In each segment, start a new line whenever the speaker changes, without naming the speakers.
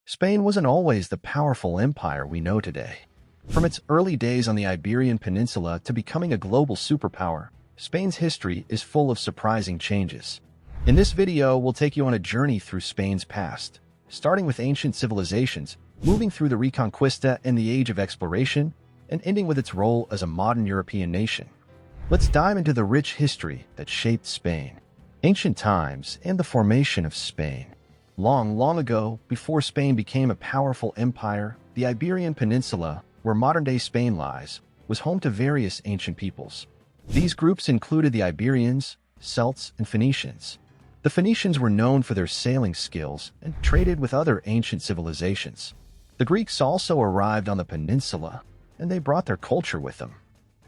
Spain wasn't always the powerful empire we know today. From its early days on the Iberian Peninsula to becoming a global superpower, Spain's history is full of surprising changes. In this video, we'll take you on a journey through Spain's past, starting with ancient civilizations, moving through the Reconquista and the Age of Exploration, and ending with its role as a modern European nation. Let's dive into the rich history that shaped Spain. Ancient times and the formation of Spain. Long, long ago, before Spain became a powerful empire, the Iberian Peninsula, where modern-day Spain lies, was home to various ancient peoples. These groups included the Iberians, Celts, and Phoenicians. The Phoenicians were known for their sailing skills and traded with other ancient civilizations. The Greeks also arrived on the peninsula, and they brought their culture with them.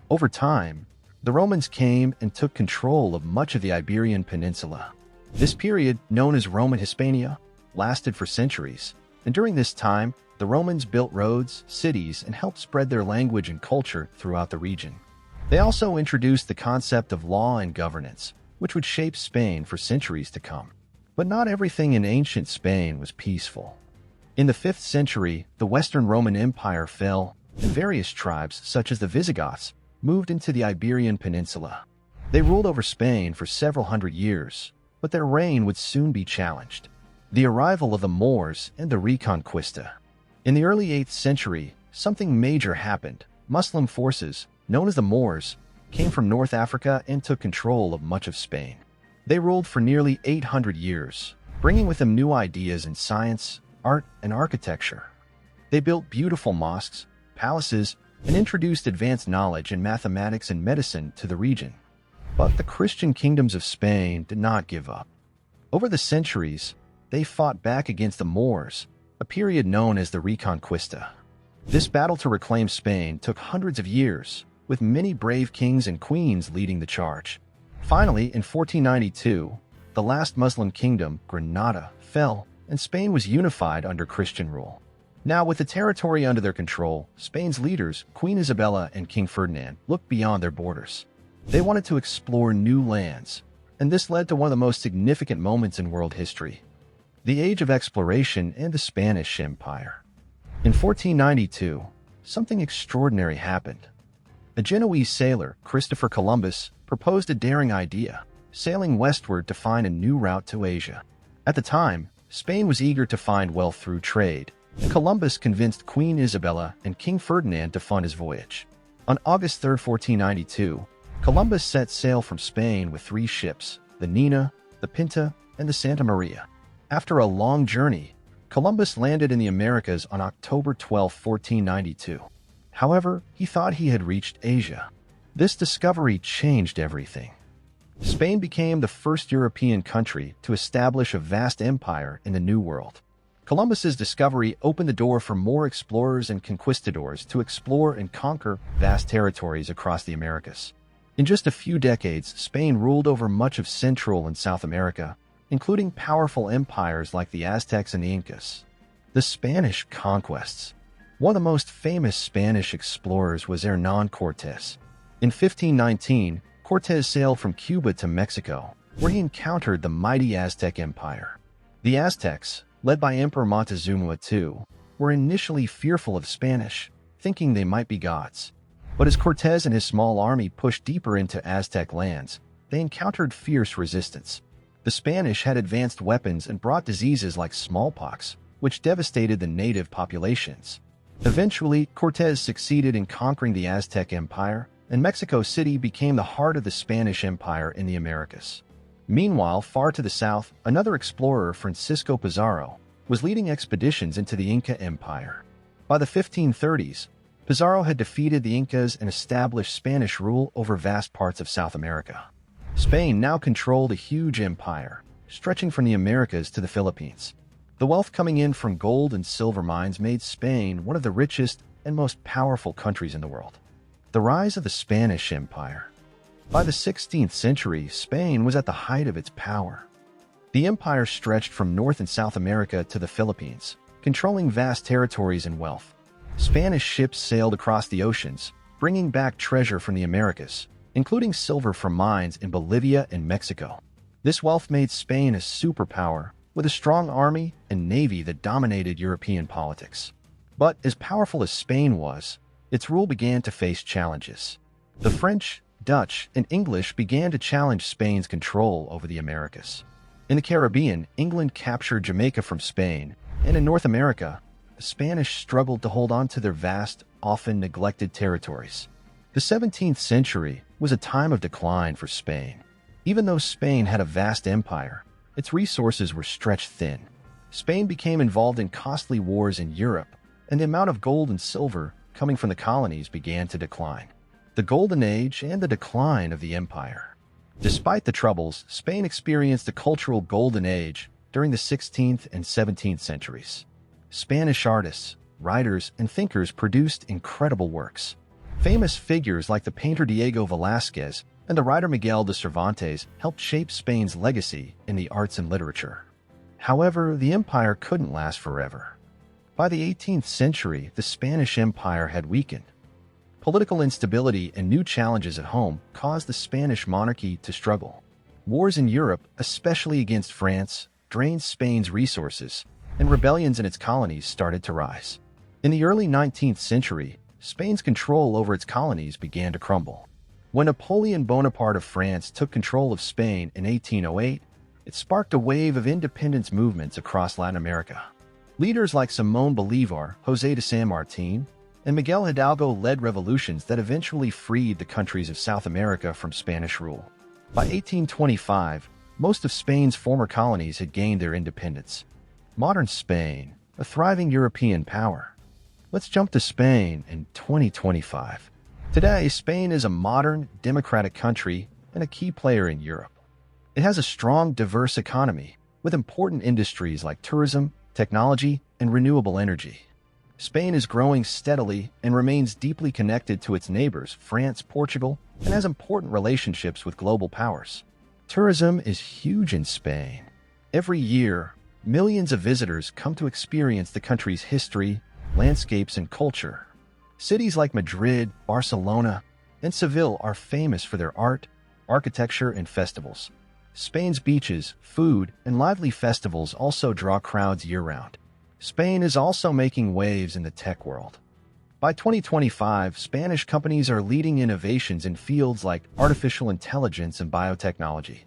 Over time, the Romans came and took control of much of the Iberian Peninsula. This period, known as Roman Hispania, lasted for centuries, and during this time, the Romans built roads, cities, and helped spread their language and culture throughout the region. They also introduced the concept of law and governance, which would shape Spain for centuries to come. But not everything in ancient Spain was peaceful. In the 5th century, the Western Roman Empire fell, and various tribes, such as the Visigoths, moved into the Iberian Peninsula. They ruled over Spain for several hundred years, but their reign would soon be challenged. The arrival of the Moors and the Reconquista. In the early 8th century, something major happened. Muslim forces, known as the Moors, came from North Africa and took control of much of Spain. They ruled for nearly 800 years, bringing with them new ideas in science, art, and architecture. They built beautiful mosques, palaces, and introduced advanced knowledge in mathematics and medicine to the region. But the Christian kingdoms of Spain did not give up. Over the centuries, they fought back against the Moors, a period known as the Reconquista. This battle to reclaim Spain took hundreds of years, with many brave kings and queens leading the charge. Finally, in 1492, the last Muslim kingdom, Granada, fell, and Spain was unified under Christian rule. Now, with the territory under their control, Spain's leaders, Queen Isabella and King Ferdinand, looked beyond their borders. They wanted to explore new lands, and this led to one of the most significant moments in world history: the Age of Exploration and the Spanish Empire. In 1492, something extraordinary happened. A Genoese sailor, Christopher Columbus, proposed a daring idea, sailing westward to find a new route to Asia. At the time, Spain was eager to find wealth through trade, and Columbus convinced Queen Isabella and King Ferdinand to fund his voyage. On August 3, 1492, Columbus set sail from Spain with 3 ships, the Nina, the Pinta, and the Santa Maria. After a long journey, Columbus landed in the Americas on October 12, 1492. However, he thought he had reached Asia. This discovery changed everything. Spain became the first European country to establish a vast empire in the New World. Columbus's discovery opened the door for more explorers and conquistadors to explore and conquer vast territories across the Americas. In just a few decades, Spain ruled over much of Central and South America, including powerful empires like the Aztecs and the Incas. The Spanish conquests. One of the most famous Spanish explorers was Hernán Cortés. In 1519, Cortés sailed from Cuba to Mexico, where he encountered the mighty Aztec Empire. The Aztecs, led by Emperor Montezuma II, were initially fearful of Spanish, thinking they might be gods. But as Cortés and his small army pushed deeper into Aztec lands, they encountered fierce resistance. The Spanish had advanced weapons and brought diseases like smallpox, which devastated the native populations. Eventually, Cortés succeeded in conquering the Aztec Empire, and Mexico City became the heart of the Spanish Empire in the Americas. Meanwhile, far to the south, another explorer, Francisco Pizarro, was leading expeditions into the Inca Empire. By the 1530s, Pizarro had defeated the Incas and established Spanish rule over vast parts of South America. Spain now controlled a huge empire, stretching from the Americas to the Philippines. The wealth coming in from gold and silver mines made Spain one of the richest and most powerful countries in the world. The rise of the Spanish Empire. By the 16th century, Spain was at the height of its power. The empire stretched from North and South America to the Philippines, controlling vast territories and wealth. Spanish ships sailed across the oceans, bringing back treasure from the Americas, including silver from mines in Bolivia and Mexico. This wealth made Spain a superpower, with a strong army and navy that dominated European politics. But as powerful as Spain was, its rule began to face challenges. The French, Dutch, and English began to challenge Spain's control over the Americas. In the Caribbean, England captured Jamaica from Spain, and in North America, the Spanish struggled to hold on to their vast, often neglected territories. The 17th century was a time of decline for Spain. Even though Spain had a vast empire, its resources were stretched thin. Spain became involved in costly wars in Europe, and the amount of gold and silver coming from the colonies began to decline. The Golden Age and the decline of the empire. Despite the troubles, Spain experienced a cultural golden age during the 16th and 17th centuries. Spanish artists, writers, and thinkers produced incredible works. Famous figures like the painter Diego Velázquez and the writer Miguel de Cervantes helped shape Spain's legacy in the arts and literature. However, the empire couldn't last forever. By the 18th century, the Spanish Empire had weakened. Political instability and new challenges at home caused the Spanish monarchy to struggle. Wars in Europe, especially against France, drained Spain's resources, and rebellions in its colonies started to rise. In the early 19th century, Spain's control over its colonies began to crumble. When Napoleon Bonaparte of France took control of Spain in 1808, it sparked a wave of independence movements across Latin America. Leaders like Simón Bolívar, José de San Martín, and Miguel Hidalgo led revolutions that eventually freed the countries of South America from Spanish rule. By 1825, most of Spain's former colonies had gained their independence. Modern Spain, a thriving European power. Let's jump to Spain in 2025. Today, Spain is a modern, democratic country and a key player in Europe. It has a strong, diverse economy with important industries like tourism, technology, and renewable energy. Spain is growing steadily and remains deeply connected to its neighbors, France, Portugal, and has important relationships with global powers. Tourism is huge in Spain. Every year, millions of visitors come to experience the country's history, landscapes, and culture. Cities like Madrid, Barcelona, and Seville are famous for their art, architecture, and festivals. Spain's beaches, food, and lively festivals also draw crowds year-round. Spain is also making waves in the tech world. By 2025, Spanish companies are leading innovations in fields like artificial intelligence and biotechnology.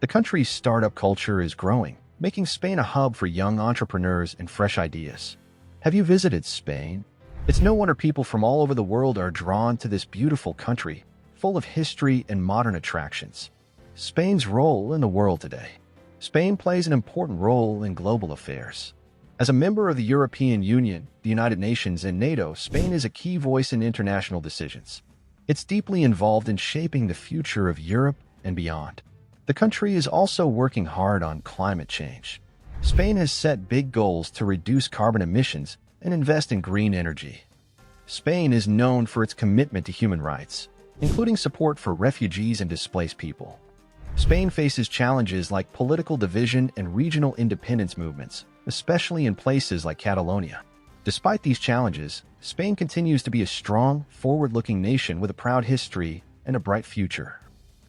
The country's startup culture is growing, making Spain a hub for young entrepreneurs and fresh ideas. Have you visited Spain? It's no wonder people from all over the world are drawn to this beautiful country, full of history and modern attractions. Spain's role in the world today. Spain plays an important role in global affairs. As a member of the European Union, the United Nations, and NATO, Spain is a key voice in international decisions. It's deeply involved in shaping the future of Europe and beyond. The country is also working hard on climate change. Spain has set big goals to reduce carbon emissions and invest in green energy. Spain is known for its commitment to human rights, including support for refugees and displaced people. Spain faces challenges like political division and regional independence movements, especially in places like Catalonia. Despite these challenges, Spain continues to be a strong, forward-looking nation with a proud history and a bright future.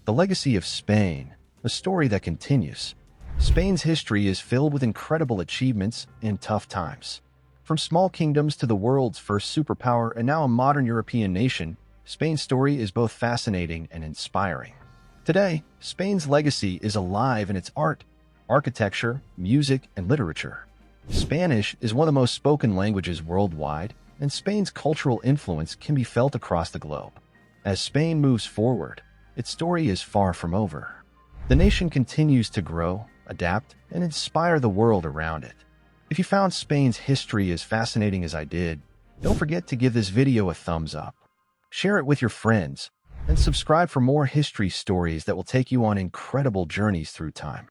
The legacy of Spain, a story that continues. Spain's history is filled with incredible achievements in tough times. From small kingdoms to the world's first superpower and now a modern European nation, Spain's story is both fascinating and inspiring. Today, Spain's legacy is alive in its art, architecture, music, and literature. Spanish is one of the most spoken languages worldwide, and Spain's cultural influence can be felt across the globe. As Spain moves forward, its story is far from over. The nation continues to grow, adapt, and inspire the world around it. If you found Spain's history as fascinating as I did, don't forget to give this video a thumbs up. Share it with your friends, and subscribe for more history stories that will take you on incredible journeys through time.